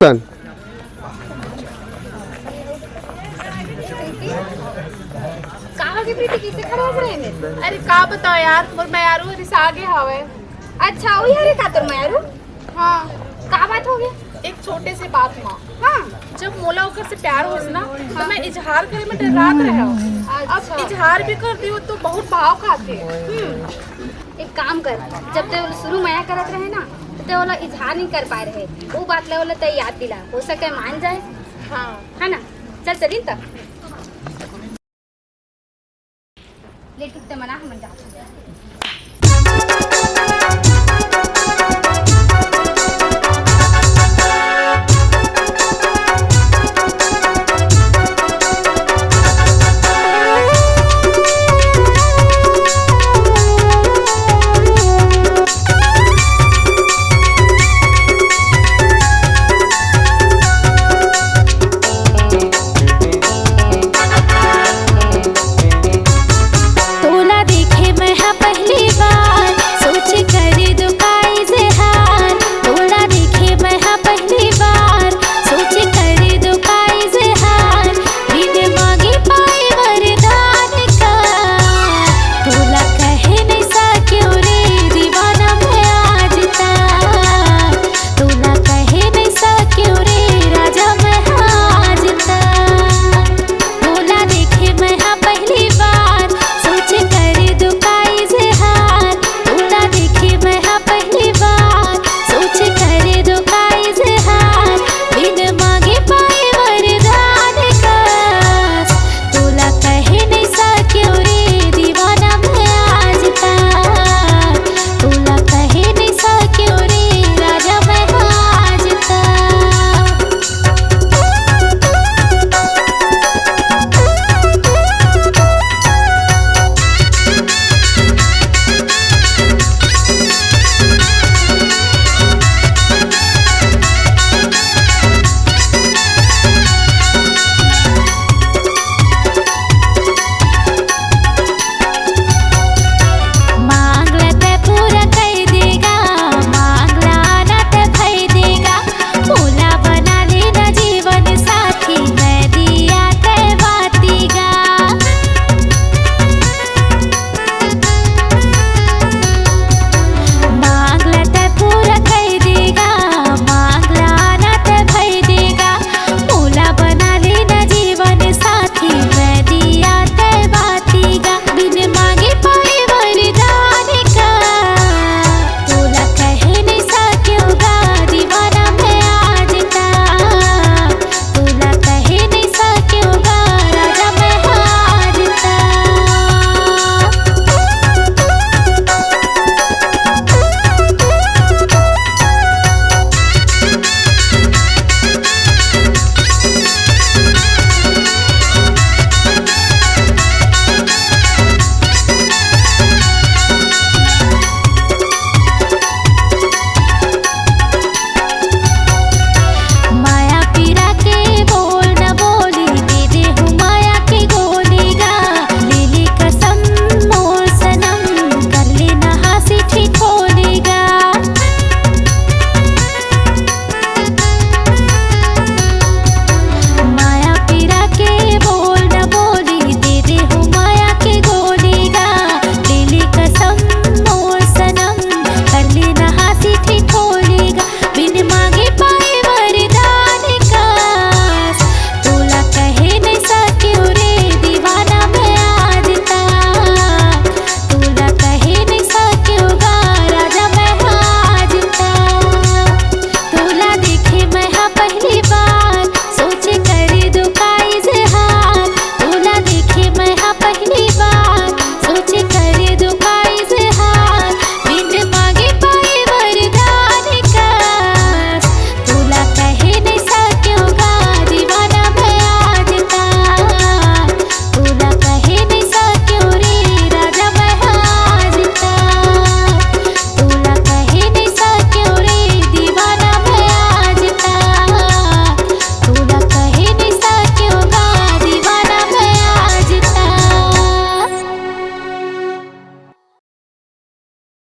सन कहाँ की बेटी किसे खड़ा हो रहे हैं? अरे का बताओ यार मोर मैयारू रिस आगे हवे। अच्छा वही हरे का तोर मारू हाँ का बात हो गया? एक छोटे से बात माँ, हाँ जब मोला ओकर से प्यार होस ना तो मैं इजहार करे में डरात रहे अब अच्छा इजहार भी कर दी तो बहुत भाव खाते। एक काम कर, जब ते शुरू माया करत रहे ना तो ते वाला इजहार नहीं कर पाए रहे, वो बात ले वाला ते याद दिला, हो सके मान जाए, हाँ है ना? चल चलिए तब ले टूटते मना हम जा